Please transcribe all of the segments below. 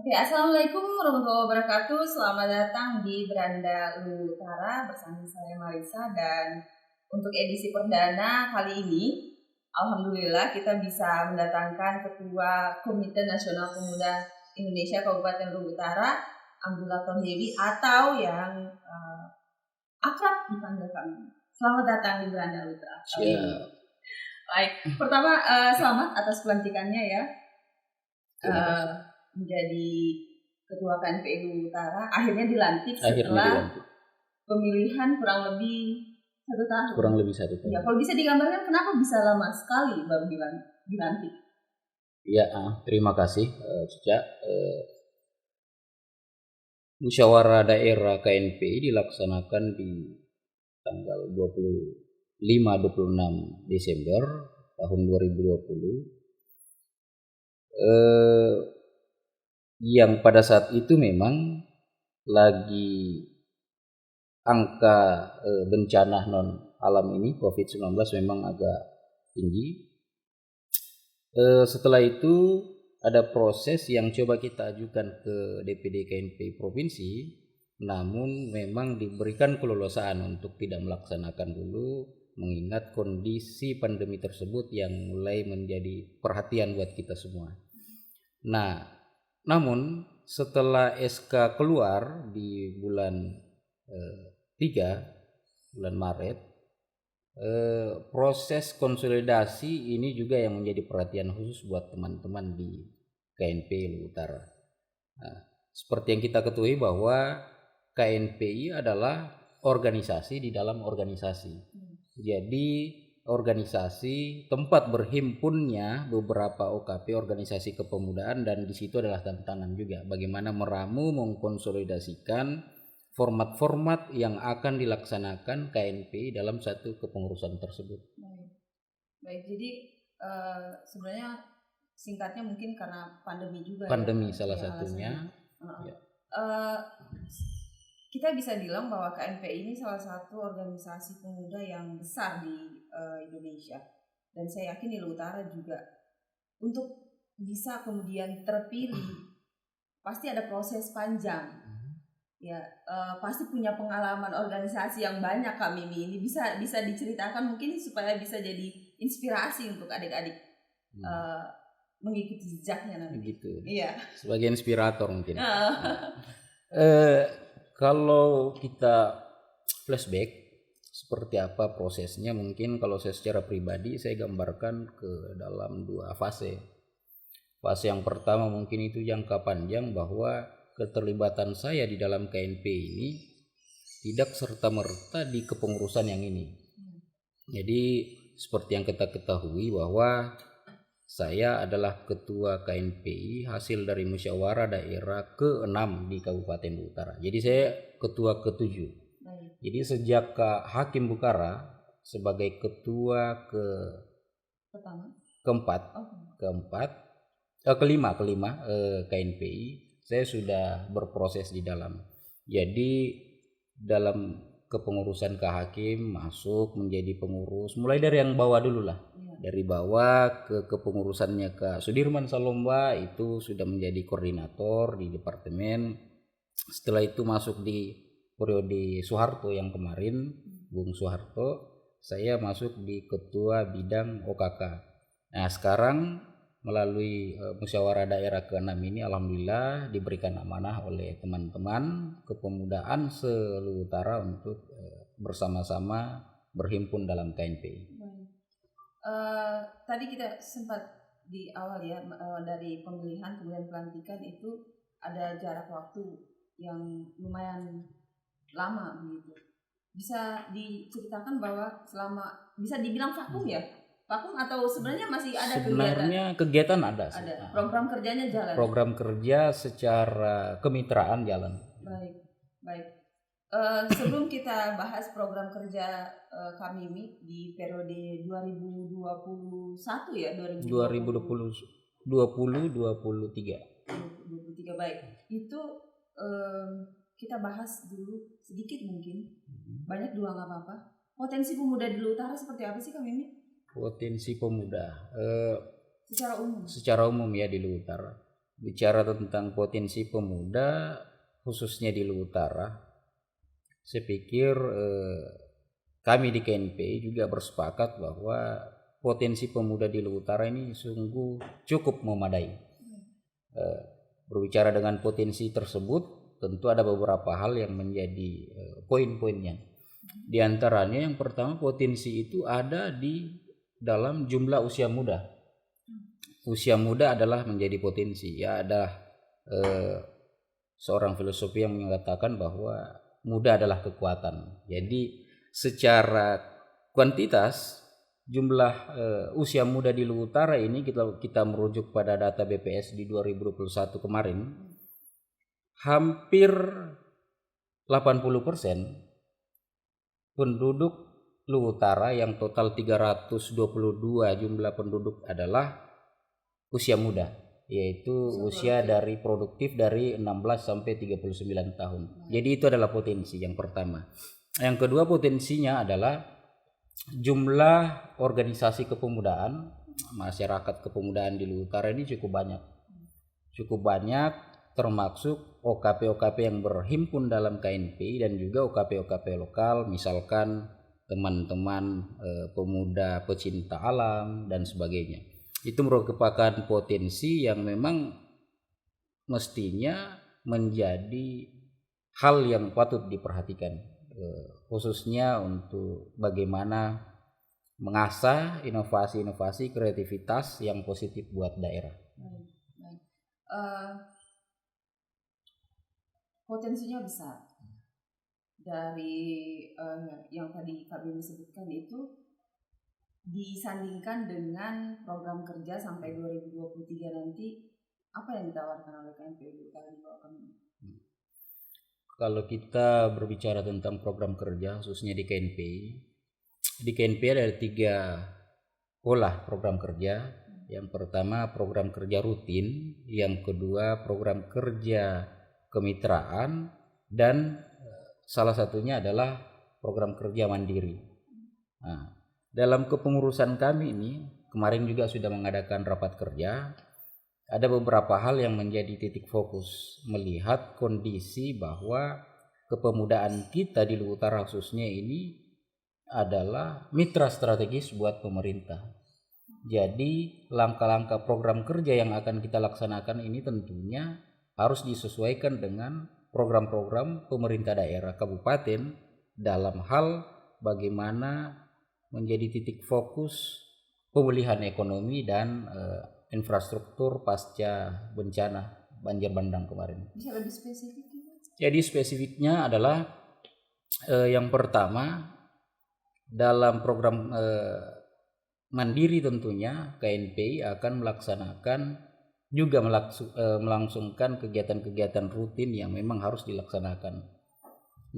Oke, Assalamualaikum warahmatullahi wabarakatuh. Selamat datang di Beranda Ulu Utara bersama saya Marisa, dan untuk edisi perdana kali ini, alhamdulillah kita bisa mendatangkan Ketua Komite Nasional Pemuda Indonesia Kabupaten Ulu Utara, Abdullah Tohewi, atau yang akrab dipanggil kami. Selamat datang di Beranda Ulu Utara. Baik, pertama selamat atas pelantikannya ya. Menjadi Ketua KNPI Ulu Utara, akhirnya dilantik setelah pemilihan kurang lebih 1 tahun. Kurang lebih 1 tahun. Ya, kalau bisa digambarkan kenapa bisa lama sekali baru dilantik? Ya, terima kasih Cica. Musyawarah daerah KNPI dilaksanakan di tanggal 25-26 Desember tahun 2020. Yang pada saat itu memang lagi angka bencana non alam ini COVID-19 memang agak tinggi. Setelah itu ada proses yang coba kita ajukan ke DPD KNPI provinsi, namun memang diberikan kelolosan untuk tidak melaksanakan dulu mengingat kondisi pandemi tersebut yang mulai menjadi perhatian buat kita semua. Nah, namun setelah SK keluar di bulan 3 bulan Maret, proses konsolidasi ini juga yang menjadi perhatian khusus buat teman-teman di KNPI Ulu Utara. Nah, seperti yang kita ketahui bahwa KNPI adalah organisasi di dalam organisasi. Jadi organisasi tempat berhimpunnya beberapa OKP, organisasi kepemudaan, dan di situ adalah tantangan juga bagaimana meramu mengkonsolidasikan format-format yang akan dilaksanakan KNPI dalam satu kepengurusan tersebut. Baik, jadi sebenarnya singkatnya mungkin karena pandemi juga. Pandemi ya, salah satunya. Kita bisa bilang bahwa KNPI ini salah satu organisasi pemuda yang besar di Indonesia, dan saya yakin di Ulu Utara juga. Untuk bisa kemudian terpilih pasti ada proses panjang ya, pasti punya pengalaman organisasi yang banyak. Kak Mimi ini bisa diceritakan mungkin supaya bisa jadi inspirasi untuk adik-adik mengikuti jejaknya nanti. Begitu. Iya. Sebagai inspirator mungkin. Kalau kita flashback seperti apa prosesnya, mungkin kalau saya secara pribadi saya gambarkan ke dalam 2 fase. Fase yang pertama mungkin itu jangka panjang, bahwa keterlibatan saya di dalam KNP ini tidak serta-merta di kepengurusan yang ini. Jadi seperti yang kita ketahui bahwa saya adalah ketua KNPI hasil dari musyawarah daerah ke-6 di Kabupaten Ulu Utara. Jadi saya ketua ke-7. Jadi sejak Kak Hakim Bukara sebagai ketua kelima KNPI, saya sudah berproses di dalam. Jadi dalam kepengurusan Kak Hakim masuk menjadi pengurus, mulai dari yang bawah dulu lah. Dari bawah ke kepengurusannya Kak Sudirman Salomba, itu sudah menjadi koordinator di departemen. Setelah itu masuk di periode Soeharto yang kemarin, Bung Soeharto, saya masuk di ketua bidang OKK. Nah, sekarang melalui musyawarah daerah ke-6 ini alhamdulillah diberikan amanah oleh teman-teman kepemudaan seluruh Utara untuk bersama-sama berhimpun dalam KNPI. Tadi kita sempat di awal ya, dari pemilihan kemudian pelantikan itu ada jarak waktu yang lumayan lama begitu. Bisa diceritakan bahwa selama, bisa dibilang vakum ya? Vakum atau sebenarnya masih ada kegiatan? Sebenarnya kegiatan ada. Program kerjanya jalan? Program kerja secara kemitraan jalan. Baik. Sebelum kita bahas program kerja kami di periode 2021 ya, 2023. 2023. Baik. Itu kita bahas dulu sedikit mungkin. Banyak dua nggak apa-apa. Potensi pemuda di Ulu Utara seperti apa sih Kak Mimi? Potensi pemuda secara umum. Secara umum ya di Ulu Utara. bicara tentang potensi pemuda khususnya di Luhut Utara, saya pikir kami di KNPI juga bersepakat bahwa potensi pemuda di Luhut Utara ini sungguh cukup memadai. Berbicara dengan potensi tersebut, tentu ada beberapa hal yang menjadi poin-poinnya. Di antaranya yang pertama, potensi itu ada di dalam jumlah usia muda. Usia muda adalah menjadi potensi. Ya, ada seorang filosofi yang mengatakan bahwa muda adalah kekuatan. Jadi secara kuantitas jumlah usia muda di Luhut Utara ini kita merujuk pada data BPS di 2021 kemarin, hampir 80% penduduk Luhut Utara yang total 322 jumlah penduduk adalah usia muda, yaitu usia dari produktif dari 16 sampai 39 tahun. Jadi itu adalah potensi yang pertama. Yang kedua, potensinya adalah jumlah organisasi kepemudaan, masyarakat kepemudaan di Luhut Utara ini cukup banyak, termasuk OKP-OKP yang berhimpun dalam KNPI dan juga OKP-OKP lokal, misalkan teman-teman pemuda pecinta alam dan sebagainya. Itu merupakan potensi yang memang mestinya menjadi hal yang patut diperhatikan, khususnya untuk bagaimana mengasah inovasi-inovasi kreativitas yang positif buat daerah. Potensinya besar dari yang tadi kami sebutkan itu, disandingkan dengan program kerja sampai 2023 nanti, apa yang ditawarkan oleh KNPI di bawah kami? Kalau kita berbicara tentang program kerja khususnya di KNPI ada 3 pola program kerja. Yang pertama program kerja rutin, yang kedua program kerja kemitraan, dan salah satunya adalah program kerja mandiri. Nah, dalam kepengurusan kami ini kemarin juga sudah mengadakan rapat kerja. Ada beberapa hal yang menjadi titik fokus, melihat kondisi bahwa kepemudaan kita di Luhut Utara khususnya ini adalah mitra strategis buat pemerintah. Jadi langkah-langkah program kerja yang akan kita laksanakan ini tentunya harus disesuaikan dengan program-program pemerintah daerah kabupaten dalam hal bagaimana menjadi titik fokus pemulihan ekonomi dan infrastruktur pasca bencana banjir bandang kemarin. Bisa lebih spesifik? Jadi spesifiknya adalah yang pertama dalam program mandiri tentunya KNPI akan melangsungkan kegiatan-kegiatan rutin yang memang harus dilaksanakan.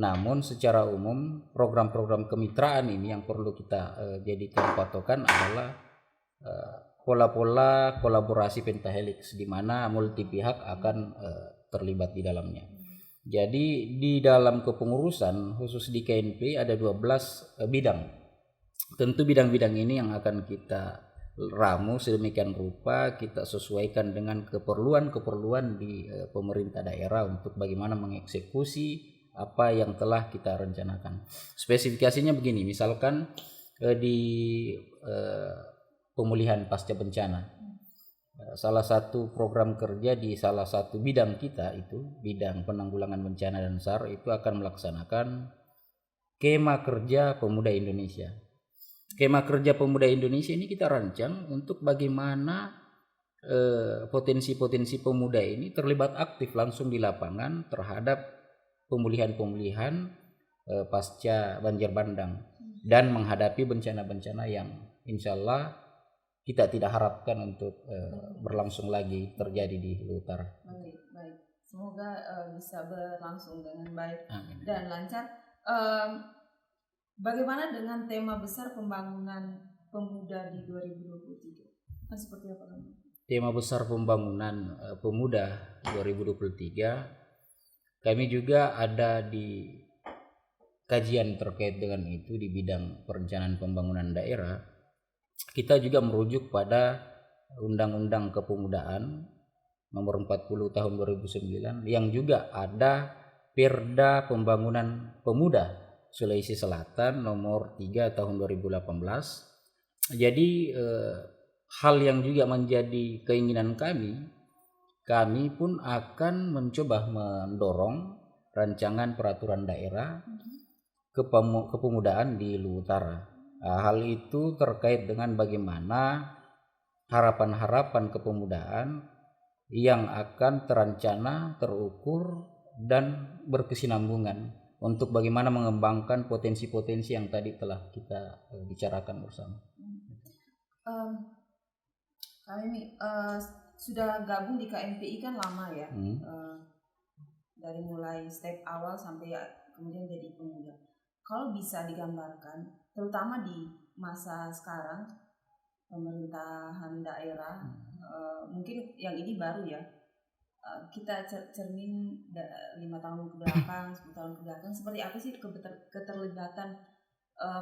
Namun secara umum program-program kemitraan ini yang perlu kita jadikan patokan adalah pola-pola kolaborasi pentahelix di mana multi pihak akan terlibat di dalamnya. Jadi di dalam kepengurusan khusus di KNPI ada 12 bidang. Tentu bidang-bidang ini yang akan kita ramu sedemikian rupa, kita sesuaikan dengan keperluan di pemerintah daerah untuk bagaimana mengeksekusi apa yang telah kita rencanakan. Spesifikasinya begini, misalkan di pemulihan pasca bencana, salah satu program kerja di salah satu bidang kita itu bidang penanggulangan bencana dan SAR itu akan melaksanakan Kema Kerja Pemuda Indonesia. Kema Kerja Pemuda Indonesia ini kita rancang untuk bagaimana potensi-potensi pemuda ini terlibat aktif langsung di lapangan terhadap pemulihan pasca banjir bandang dan menghadapi bencana-bencana yang insya Allah kita tidak harapkan untuk berlangsung lagi terjadi di Luhut Utara. Baik. Semoga bisa berlangsung dengan baik. Amin. Dan lancar. Bagaimana dengan tema besar pembangunan pemuda di 2023? Kan seperti apa? Tema besar pembangunan pemuda 2023, kami juga ada di kajian terkait dengan itu di bidang perencanaan pembangunan daerah. Kita juga merujuk pada Undang-Undang Kepemudaan nomor 40 tahun 2009 yang juga ada Perda Pembangunan Pemuda Sulawesi Selatan nomor 3 tahun 2018. Jadi hal yang juga menjadi keinginan kami pun akan mencoba mendorong rancangan peraturan daerah kepemudaan di Luwu Utara. Hal itu terkait dengan bagaimana harapan-harapan kepemudaan yang akan terencana, terukur, dan berkesinambungan untuk bagaimana mengembangkan potensi-potensi yang tadi telah kita bicarakan bersama. Kami sudah gabung di KNPI kan lama ya, dari mulai step awal sampai kemudian jadi pemuda. Kalau bisa digambarkan, terutama di masa sekarang pemerintahan daerah, mungkin yang ini baru ya, kita cermin 5 tahun ke belakang, 10 tahun ke belakang, seperti apa sih keterlibatan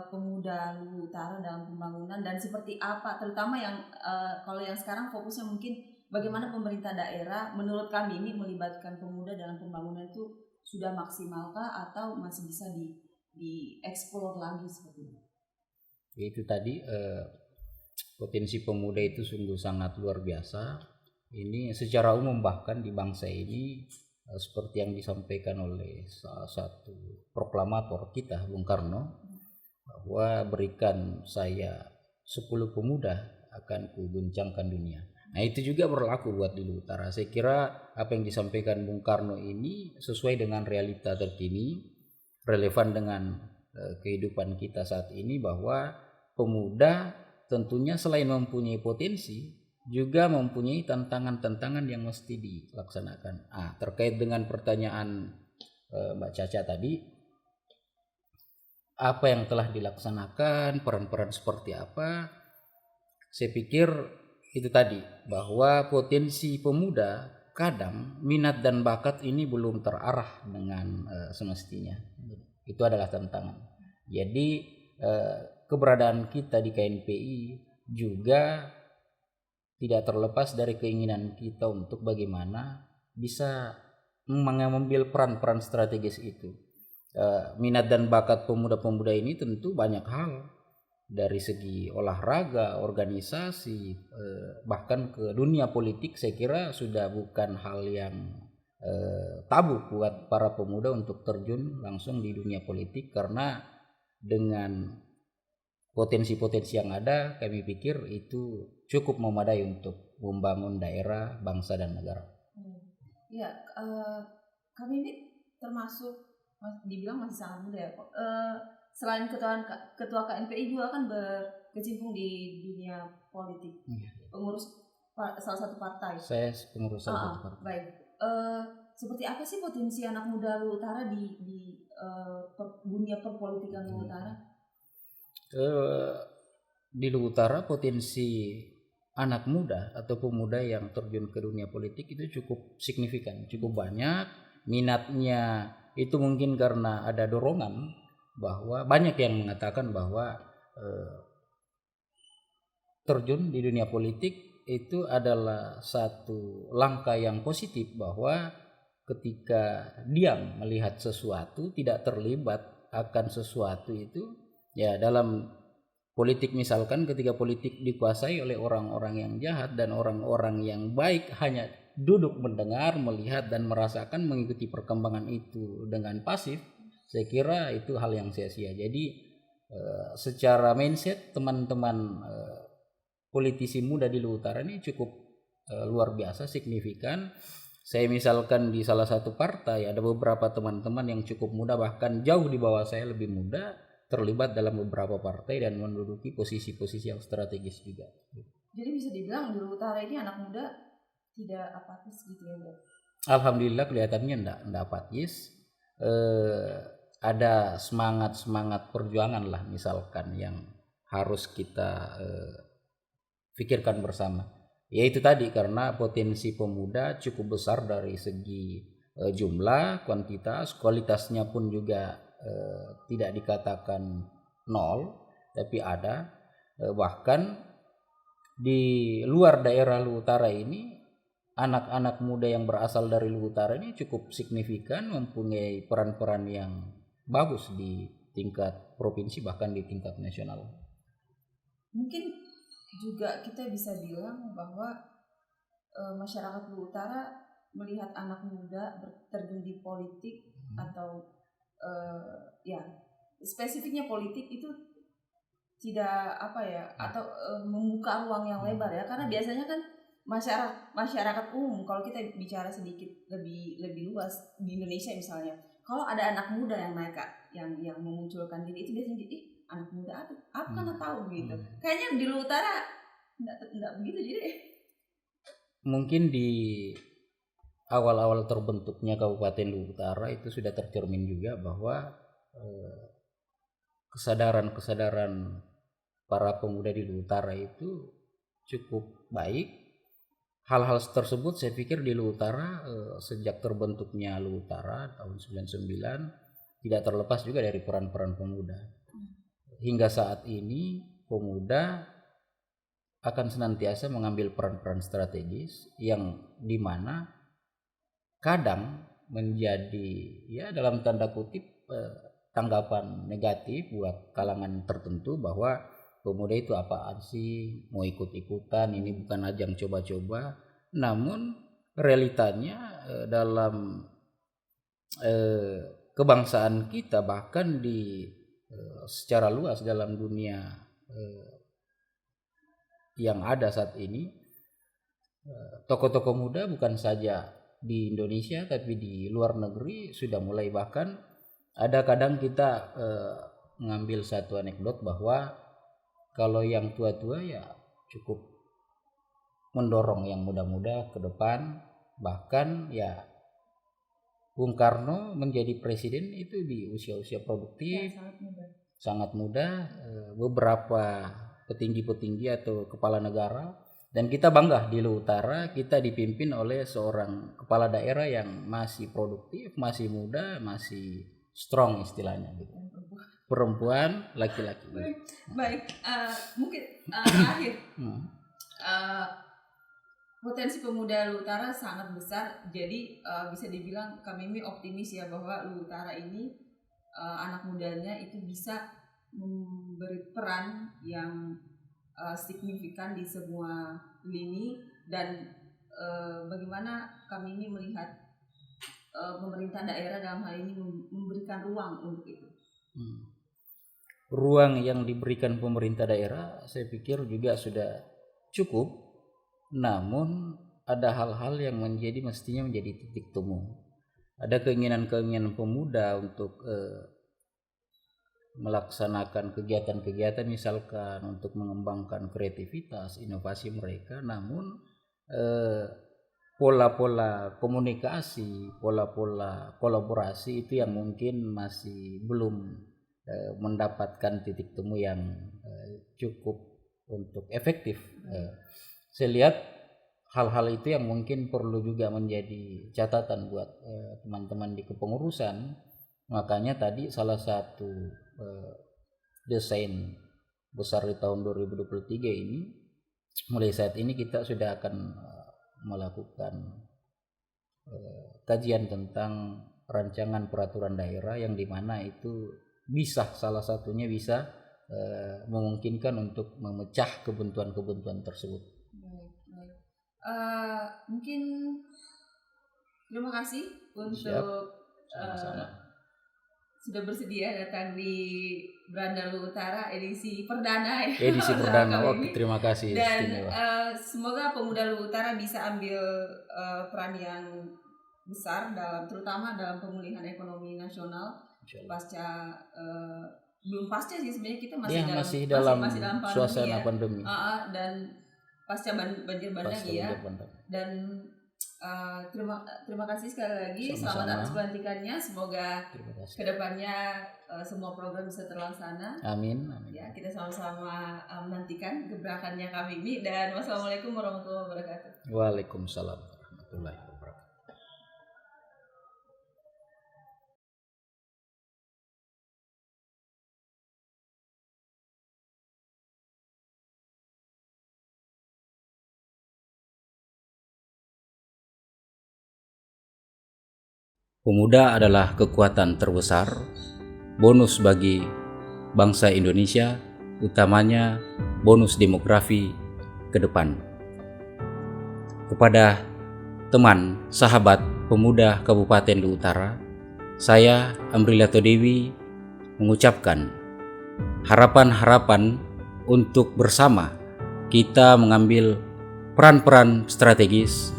pemuda Luwu Utara dalam pembangunan, dan seperti apa terutama yang kalau yang sekarang fokusnya mungkin bagaimana pemerintah daerah menurut kami ini melibatkan pemuda dalam pembangunan itu sudah maksimalkah atau masih bisa dieksplor lagi seperti itu? Itu tadi potensi pemuda itu sungguh sangat luar biasa. Ini secara umum bahkan di bangsa ini seperti yang disampaikan oleh salah satu proklamator kita, Bung Karno, bahwa berikan saya 10 pemuda akan kuguncangkan dunia. Nah itu juga berlaku buat di Luwu Utara. Saya kira apa yang disampaikan Bung Karno ini sesuai dengan realita terkini, relevan dengan kehidupan kita saat ini, bahwa pemuda tentunya selain mempunyai potensi juga mempunyai tantangan-tantangan yang mesti dilaksanakan. Terkait dengan pertanyaan Mbak Caca tadi, apa yang telah dilaksanakan, peran-peran seperti apa, saya pikir itu tadi, bahwa potensi pemuda kadang minat dan bakat ini belum terarah dengan semestinya. Itu adalah tantangan. Jadi keberadaan kita di KNPI juga tidak terlepas dari keinginan kita untuk bagaimana bisa mengambil peran-peran strategis itu. Minat dan bakat pemuda-pemuda ini tentu banyak hal, dari segi olahraga, organisasi, bahkan ke dunia politik. Saya kira sudah bukan hal yang tabu buat para pemuda untuk terjun langsung di dunia politik, karena dengan potensi-potensi yang ada kami pikir itu cukup memadai untuk membangun daerah, bangsa, dan negara. Ya, kami ini termasuk dibilang masih sangat muda ya. Selain ketua KNPI juga kan berkecimpung di dunia politik, pengurus salah satu partai. Saya pengurus salah satu partai. Baik, seperti apa sih potensi anak muda Luwu Utara di dunia perpolitikan Luwu Utara? Di Luwu Utara potensi anak muda atau pemuda yang terjun ke dunia politik itu cukup signifikan, cukup banyak. Minatnya itu mungkin karena ada dorongan, bahwa banyak yang mengatakan bahwa terjun di dunia politik itu adalah satu langkah yang positif, bahwa ketika dia melihat sesuatu, tidak terlibat akan sesuatu itu, ya dalam politik misalkan ketika politik dikuasai oleh orang-orang yang jahat dan orang-orang yang baik hanya duduk mendengar, melihat, dan merasakan, mengikuti perkembangan itu dengan pasif, saya kira itu hal yang sia-sia. Jadi secara mindset teman-teman politisi muda di Luwu Utara ini cukup luar biasa, signifikan. Saya misalkan di salah satu partai ada beberapa teman-teman yang cukup muda, bahkan jauh di bawah saya, lebih muda, terlibat dalam beberapa partai dan menduduki posisi-posisi yang strategis juga. Jadi bisa dibilang di Luwu Utara ini anak muda tidak apatis gitu ya, Bro? Alhamdulillah kelihatannya enggak apatis. Ada semangat perjuangan lah misalkan yang harus kita pikirkan bersama. Yaitu tadi, karena potensi pemuda cukup besar dari segi jumlah, kuantitas, kualitasnya pun juga tidak dikatakan nol, tapi ada. Bahkan di luar daerah Luwu Utara ini anak-anak muda yang berasal dari Luhut Utara ini cukup signifikan, mempunyai peran-peran yang bagus di tingkat provinsi bahkan di tingkat nasional. Mungkin juga kita bisa bilang bahwa masyarakat Luhut Utara melihat anak muda terjun di politik atau ya spesifiknya politik itu tidak atau membuka ruang yang lebar ya, karena biasanya kan masyarakat umum, kalau kita bicara sedikit lebih luas di Indonesia misalnya, kalau ada anak muda yang naik yang memunculkan diri, itu biasanya anak muda apa kan tahu gitu. Kayaknya di Luhut Utara enggak begitu. Jadi mungkin di awal-awal terbentuknya Kabupaten Luhut Utara itu sudah tercermin juga bahwa kesadaran para pemuda di Luhut Utara itu cukup baik. Hal-hal tersebut saya pikir di Luhut Utara sejak terbentuknya Luhut Utara tahun 99 tidak terlepas juga dari peran-peran pemuda. Hingga saat ini pemuda akan senantiasa mengambil peran-peran strategis yang dimana kadang menjadi ya dalam tanda kutip tanggapan negatif buat kalangan tertentu bahwa pemuda itu apaan sih, mau ikut-ikutan, ini bukan ajang coba-coba. Namun realitanya dalam kebangsaan kita, bahkan di secara luas dalam dunia yang ada saat ini, tokoh-tokoh muda bukan saja di Indonesia tapi di luar negeri sudah mulai, bahkan ada kadang kita mengambil satu anekdot bahwa kalau yang tua-tua ya cukup mendorong yang muda-muda ke depan. Bahkan ya Bung Karno menjadi presiden itu di usia-usia produktif, ya, sangat muda. Beberapa petinggi-petinggi atau kepala negara, dan kita bangga di Luhut Utara kita dipimpin oleh seorang kepala daerah yang masih produktif, masih muda, masih strong istilahnya gitu. Perempuan, laki-laki. Baik. Mungkin terakhir potensi pemuda Luhut Utara sangat besar. Jadi bisa dibilang kami ini optimis ya bahwa Luhut Utara ini anak mudanya itu bisa memberi peran yang signifikan di semua lini, dan bagaimana kami ini melihat pemerintah daerah dalam hal ini memberikan ruang untuk itu. Ruang yang diberikan pemerintah daerah saya pikir juga sudah cukup, namun ada hal-hal yang mestinya menjadi titik temu. Ada keinginan-keinginan pemuda untuk melaksanakan kegiatan-kegiatan misalkan untuk mengembangkan kreativitas, inovasi mereka, namun pola-pola komunikasi, pola-pola kolaborasi itu yang mungkin masih belum mendapatkan titik temu yang cukup untuk efektif. Saya lihat hal-hal itu yang mungkin perlu juga menjadi catatan buat teman-teman di kepengurusan. Makanya tadi salah satu desain besar di tahun 2023 ini, mulai saat ini kita sudah akan melakukan kajian tentang rancangan peraturan daerah yang dimana itu bisa salah satunya bisa memungkinkan untuk memecah kebuntuan-kebuntuan tersebut. Mungkin terima kasih untuk sudah bersedia datang di Beranda Luhut Utara edisi perdana ya. Edisi perdana. Oke, terima kasih. Dan semoga pemuda Luhut Utara bisa ambil peran yang besar terutama dalam pemulihan ekonomi nasional pasca belum pasca sih sebenarnya, kita masih dalam pandemi, suasana pandemi. Dan pasca banjir bandang ya. Dan terima kasih sekali lagi. Sama-sama. Selamat atas pelantikannya. Semoga kedepannya semua program bisa terlaksana. Amin. Ya, kita sama-sama menantikan gebrakannya kami ini. Dan wassalamualaikum warahmatullahi wabarakatuh. Waalaikumsalam warahmatullahi wabarakatuh. Pemuda adalah kekuatan terbesar, bonus bagi bangsa Indonesia, utamanya bonus demografi ke depan. Kepada teman, sahabat pemuda Kabupaten Luwu Utara, saya Amrilato Dewi mengucapkan harapan-harapan untuk bersama kita mengambil peran-peran strategis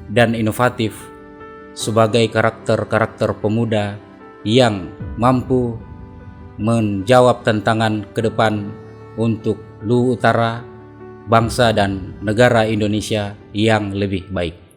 dan inovatif sebagai karakter-karakter pemuda yang mampu menjawab tantangan ke depan untuk Luwu Utara, bangsa dan negara Indonesia yang lebih baik.